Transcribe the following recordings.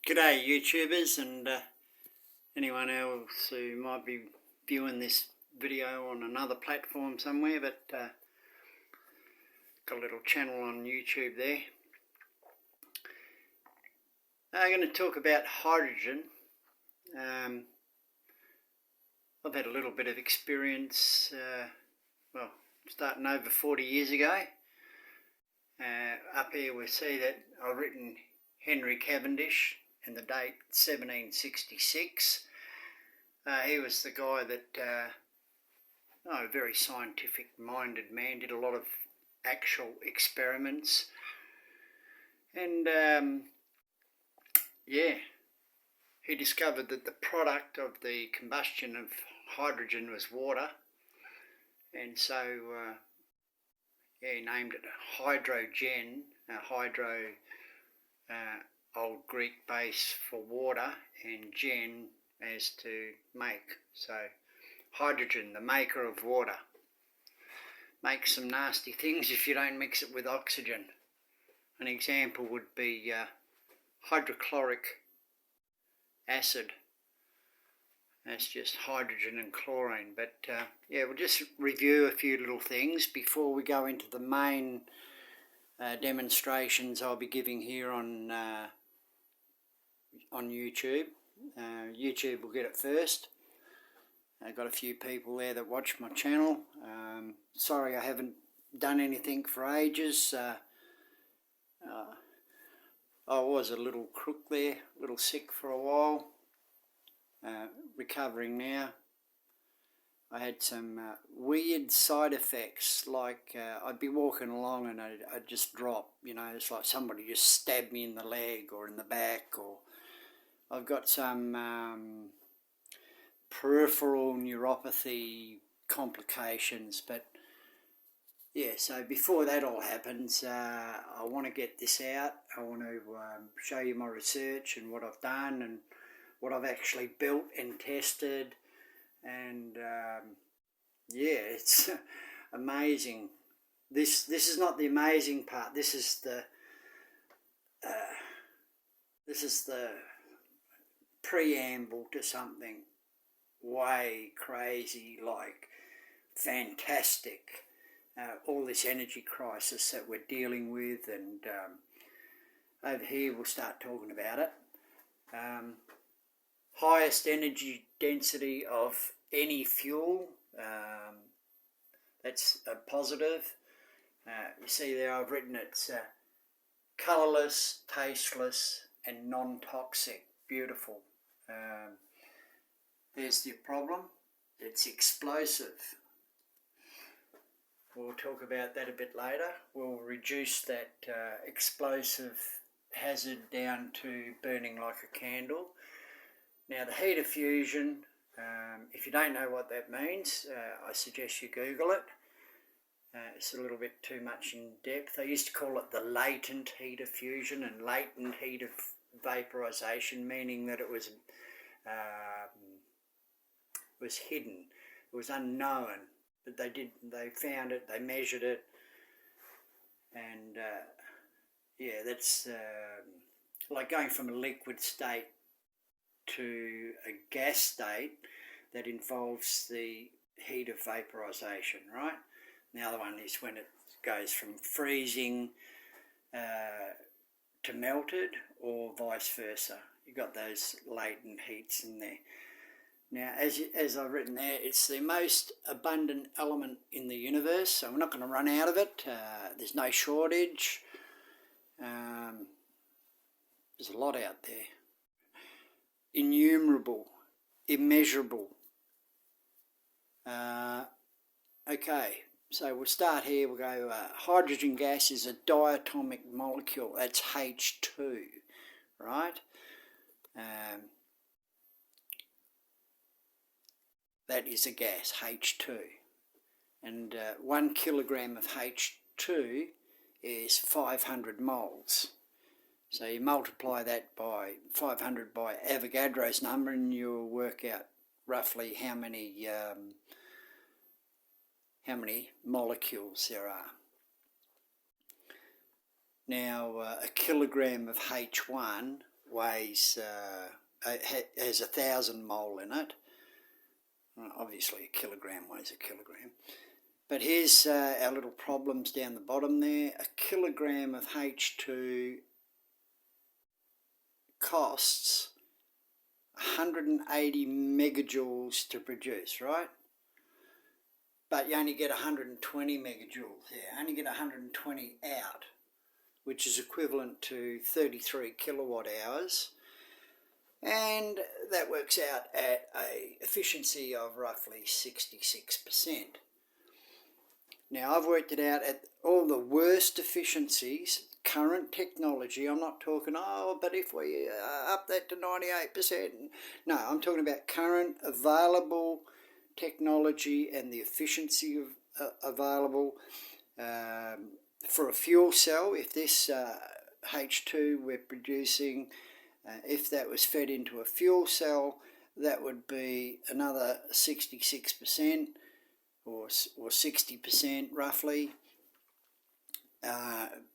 G'day YouTubers and anyone else who might be viewing this video on another platform somewhere, but got a little channel on YouTube there. I'm going to talk about hydrogen. I've had a little bit of experience, well, starting over 40 years ago. Up here we see that I've written Henry Cavendish and the date 1766. He was the guy that, a very scientific minded man, did a lot of actual experiments, and he discovered that the product of the combustion of hydrogen was water, and so he named it hydrogen, Old Greek base for water, and gen as to make. So hydrogen, the maker of water, makes some nasty things if you don't mix it with oxygen. An example would be hydrochloric acid. That's just hydrogen and chlorine. But we'll just review a few little things before we go into the main demonstrations I'll be giving here on YouTube. YouTube will get it first. I've got a few people there that watch my channel. Sorry I haven't done anything for ages. I was a little crook there, a little sick for a while. Recovering now. I had some weird side effects, like I'd be walking along and I'd just drop, it's like somebody just stabbed me in the leg or in the back, or I've got some peripheral neuropathy complications. But yeah, so before that all happens, I want to get this out. I want to show you my research and what I've done and what I've actually built and tested. And it's amazing. This is not the amazing part. This is the preamble to something way crazy, like fantastic. All this energy crisis that we're dealing with, and over here we'll start talking about it. Highest energy density of any fuel, that's a positive. You see there I've written it's colourless, tasteless and non-toxic. Beautiful. There's the problem, it's explosive. We'll talk about that a bit later. We'll reduce that explosive hazard down to burning like a candle. Now the heat of fusion, if you don't know what that means, I suggest you Google it. It's a little bit too much in depth. I used to call it the latent heat of fusion and latent heat of vaporization, meaning that it was hidden, it was unknown, but they found it, they measured it, and that's like going from a liquid state to a gas state that involves the heat of vaporization, right? The other one is when it goes from freezing to melted, or vice versa. You've got those latent heats in there. Now, as I've written there, it's the most abundant element in the universe, so we're not going to run out of it. There's no shortage. There's a lot out there. Innumerable, immeasurable. Okay, so we'll start here. We'll go, hydrogen gas is a diatomic molecule. That's H2, right? That is a gas, H2. And 1 kilogram of H2 is 500 moles. So you multiply that by 500 by Avogadro's number and you'll work out roughly how many molecules there are. Now a kilogram of H1 weighs has 1,000 mole in it. Obviously a kilogram weighs a kilogram. But here's our little problems down the bottom there. A kilogram of H2 costs 180 megajoules to produce, right? But you only get 120 megajoules here. You only get 120 out, which is equivalent to 33 kilowatt hours. And that works out at a efficiency of roughly 66%. Now I've worked it out at all the worst efficiencies, current technology. I'm not talking, oh, but if we up that to 98%. No, I'm talking about current available technology and the efficiency of available for a fuel cell. If this H2 we're producing, if that was fed into a fuel cell, that would be another 66% or 60% roughly.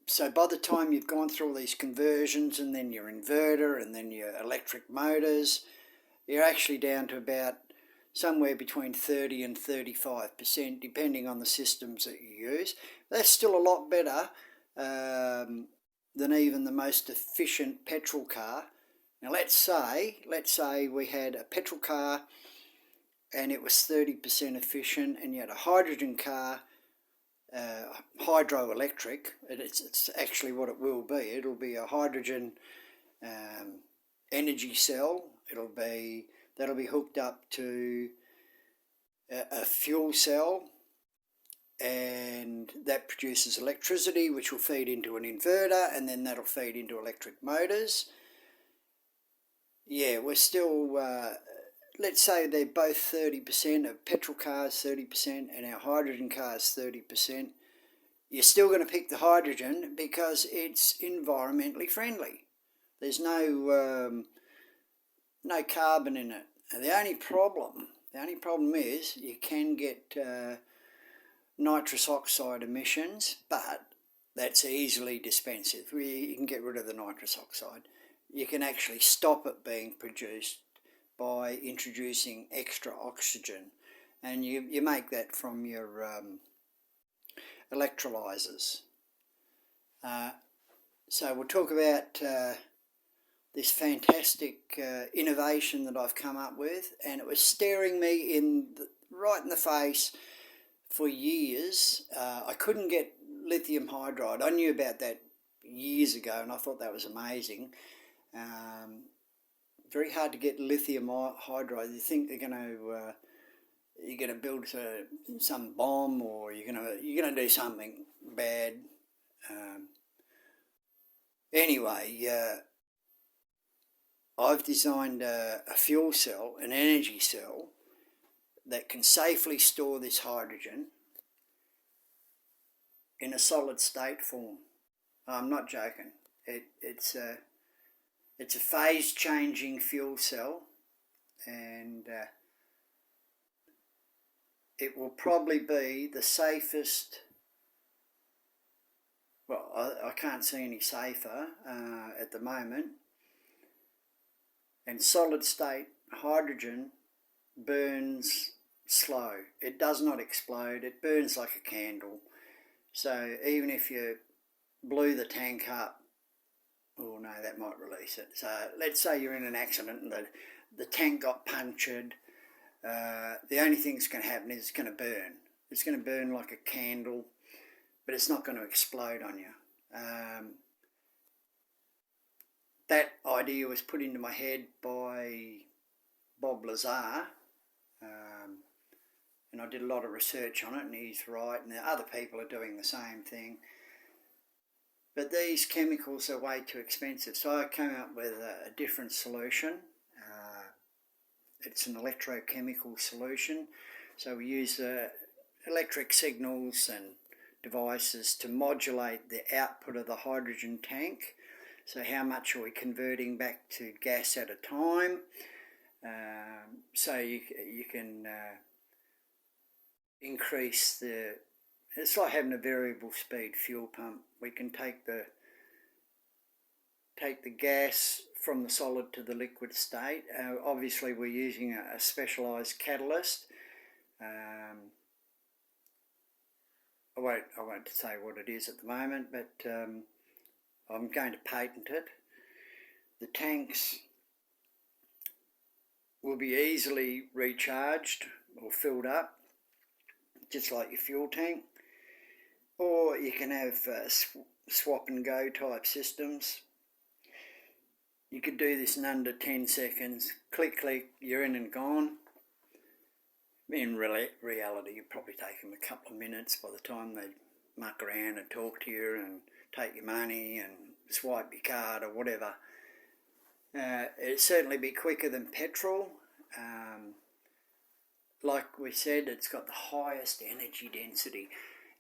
So by the time you've gone through all these conversions and then your inverter and then your electric motors, you're actually down to about somewhere between 30 and 35%, depending on the systems that you use. That's still a lot better than even the most efficient petrol car. Now let's say we had a petrol car and it was 30% efficient, and you had a hydrogen car, hydroelectric. It's actually what it will be. It'll be a hydrogen energy cell. That'll be hooked up to a fuel cell, and that produces electricity, which will feed into an inverter, and then that'll feed into electric motors. Yeah, we're still, let's say they're both 30%, of petrol cars 30% and our hydrogen cars 30%. You're still going to pick the hydrogen because it's environmentally friendly. There's no carbon in it. And the only problem is you can get nitrous oxide emissions, but that's easily dispensed. You can get rid of the nitrous oxide. You can actually stop it being produced by introducing extra oxygen, and you make that from your electrolyzers. So we'll talk about this fantastic innovation that I've come up with, and it was staring me right in the face for years. I couldn't get lithium hydride. I knew about that years ago, and I thought that was amazing. Very hard to get lithium hydride. You think you're going to build some bomb, or you're going to do something bad. Anyway, I've designed a fuel cell, an energy cell, that can safely store this hydrogen in a solid state form. I'm not joking. It's a phase-changing fuel cell, and it will probably be the safest. Well, I can't see any safer at the moment. And solid-state hydrogen burns slow. It does not explode. It burns like a candle. So even if you blew the tank up, oh no, that might release it. So let's say you're in an accident and the tank got punctured. The only thing that's going to happen is it's going to burn. It's going to burn like a candle, but it's not going to explode on you. That idea was put into my head by Bob Lazar, and I did a lot of research on it, and he's right, and other people are doing the same thing. But these chemicals are way too expensive, so I came up with a different solution. It's an electrochemical solution, so we use electric signals and devices to modulate the output of the hydrogen tank. So how much are we converting back to gas at a time? So you can increase the... It's like having a variable speed fuel pump. We can take take the gas from the solid to the liquid state. Obviously we're using a specialised catalyst. I won't say what it is at the moment, but I'm going to patent it. The tanks will be easily recharged or filled up, just like your fuel tank. Or you can have swap and go type systems. You could do this in under 10 seconds. Click, click, you're in and gone. In reality, you probably take them a couple of minutes by the time they muck around and talk to you and take your money and swipe your card or whatever. It'd certainly be quicker than petrol. Like we said, it's got the highest energy density.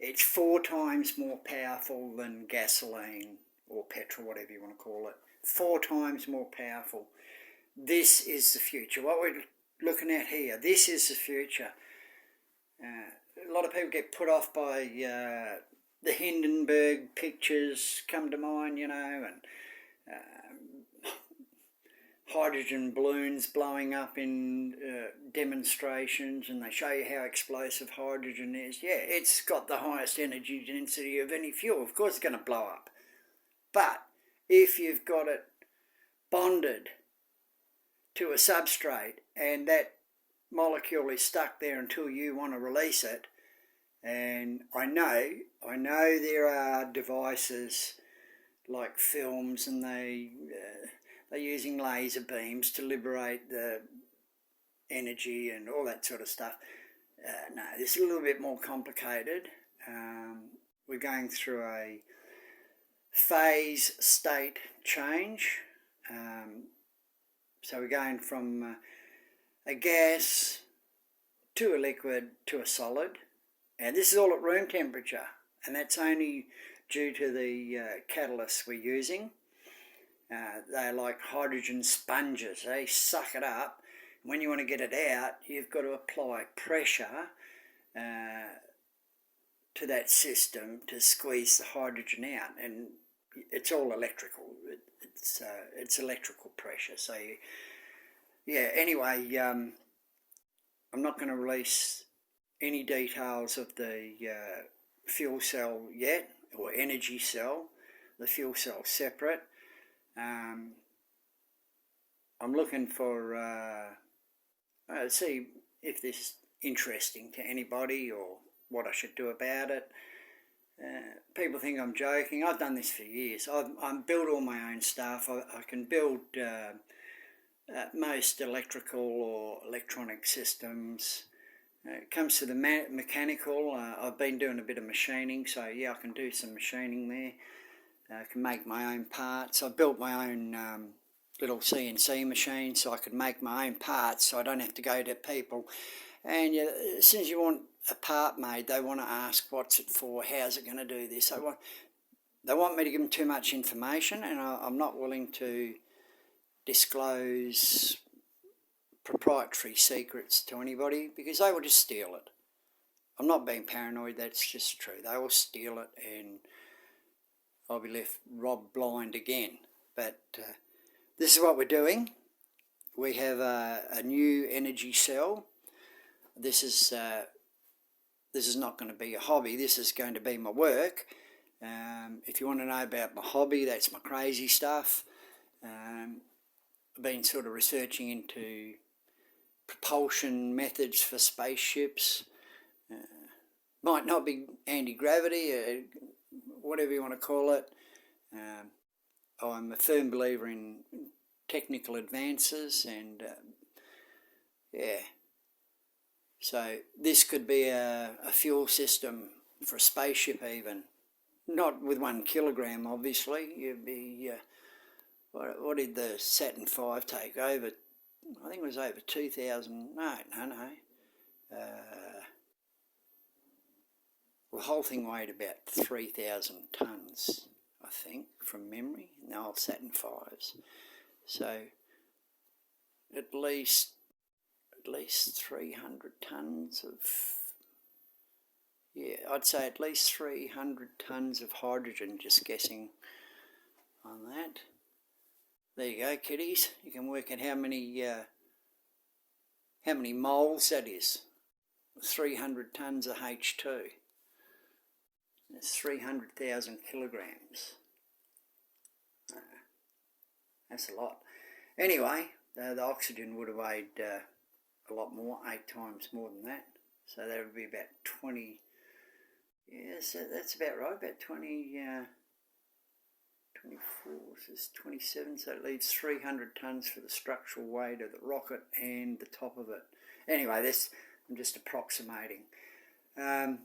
It's 4 times more powerful than gasoline or petrol, whatever you want to call it. 4 times more powerful. This is the future. What we're looking at here, this is the future. A lot of people get put off by the Hindenburg pictures come to mind, you know, and hydrogen balloons blowing up in demonstrations, and they show you how explosive hydrogen is. Yeah, it's got the highest energy density of any fuel. Of course it's going to blow up. But if you've got it bonded to a substrate and that molecule is stuck there until you want to release it, and I know there are devices like films, and they're using laser beams to liberate the energy and all that sort of stuff. No, this is a little bit more complicated. We're going through a phase state change. So we're going from a gas to a liquid to a solid. And this is all at room temperature. And that's only due to the catalysts we're using. They're like hydrogen sponges. They suck it up. When you want to get it out, you've got to apply pressure to that system to squeeze the hydrogen out. And it's all electrical. It's electrical pressure. So, anyway, I'm not going to release any details of the fuel cell yet, or energy cell. The fuel cell separate. I'm looking for see if this is interesting to anybody or what I should do about it. People think I'm joking. I've done this for years. I've built all my own stuff. I can build most electrical or electronic systems. It comes to the mechanical. I've been doing a bit of machining, so yeah, I can do some machining there. I can make my own parts. I've built my own little CNC machine so I can make my own parts, so I don't have to go to people. And as soon as you want a part made, they want to ask what's it for, how's it going to do this. They want me to give them too much information, and I'm not willing to disclose proprietary secrets to anybody because they will just steal it. I'm not being paranoid, that's just true. They will steal it and I'll be left robbed blind again. But this is what we're doing. We have a new energy cell. This is not going to be a hobby. This is going to be my work. If you want to know about my hobby, that's my crazy stuff. I've been sort of researching into propulsion methods for spaceships. Might not be anti-gravity, whatever you want to call it. I'm a firm believer in technical advances, and so this could be a fuel system for a spaceship even. Not with 1 kilogram, obviously. You'd be, what did the Saturn V take? Over, I think it was over 2,000, no. The whole thing weighed about 3,000 tonnes, I think, from memory, in the old Saturn Vs. So, at least 300 tonnes of, I'd say at least 300 tonnes of hydrogen, just guessing on that. There you go, kiddies. You can work out how many moles that is. 300 tonnes of H2. That's 300,000 kilograms. That's a lot. Anyway, the oxygen would have weighed a lot more, 8 times more than that. So that would be about 20. Yes, that's about right. About 20. 24, so it's 27, so it leaves 300 tonnes for the structural weight of the rocket and the top of it. Anyway, I'm just approximating. Yeah,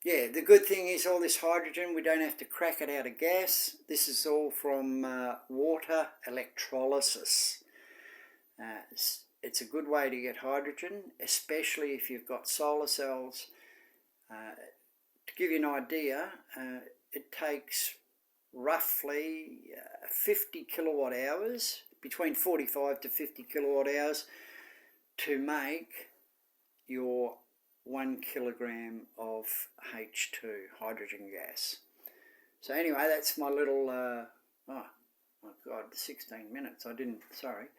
the good thing is all this hydrogen, we don't have to crack it out of gas. This is all from water electrolysis. It's a good way to get hydrogen, especially if you've got solar cells. To give you an idea, it takes roughly 50 kilowatt hours, between 45 to 50 kilowatt hours, to make your 1 kilogram of H2, hydrogen gas. So anyway, that's my little, oh my God, 16 minutes. Sorry.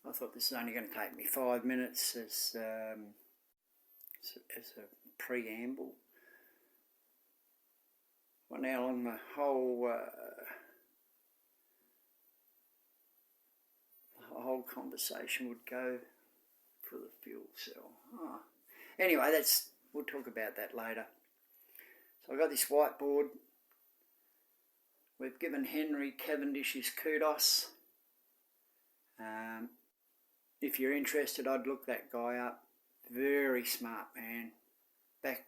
I thought this is only going to take me 5 minutes as a preamble. Well, now on the whole conversation would go for the fuel cell. Oh. Anyway, we'll talk about that later. So I've got this whiteboard. We've given Henry Cavendish his kudos. If you're interested, I'd look that guy up. Very smart man. Back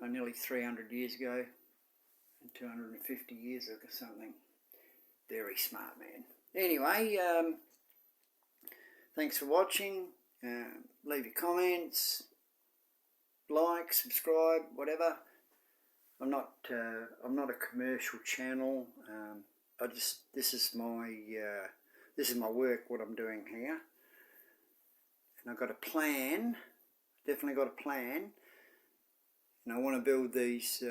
nearly 300 years ago, 250 years ago or something. Very smart man. Anyway, thanks for watching. Leave your comments, like, subscribe, whatever. I'm not a commercial channel. This is my work, what I'm doing here. And I've got a plan. Definitely got a plan. And I want to build these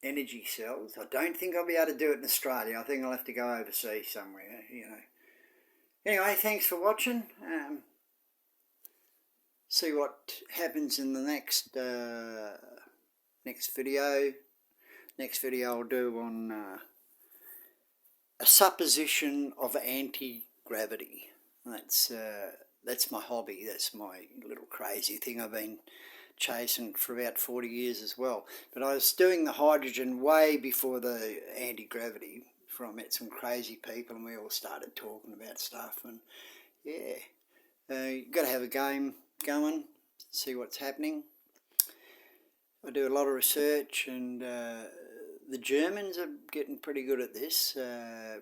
energy cells. I don't think I'll be able to do it in Australia. I think I'll have to go overseas somewhere, you know. Anyway, thanks for watching. See what happens in the next video. Next video I'll do on a supposition of anti-gravity. That's my hobby. That's my little crazy thing I've been chasing for about 40 years as well. But I was doing the hydrogen way before the anti-gravity. Before I met some crazy people and we all started talking about stuff. And yeah, you've got to have a game going, see what's happening. I do a lot of research, and the Germans are getting pretty good at this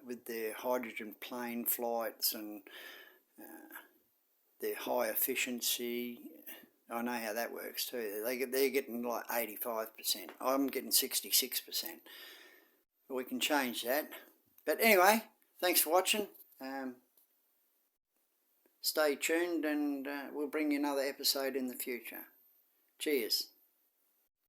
with their hydrogen plane flights and their high efficiency. I know how that works too. They're getting like 85%. I'm getting 66%. But we can change that. But anyway, thanks for watching. Stay tuned, and we'll bring you another episode in the future. Cheers.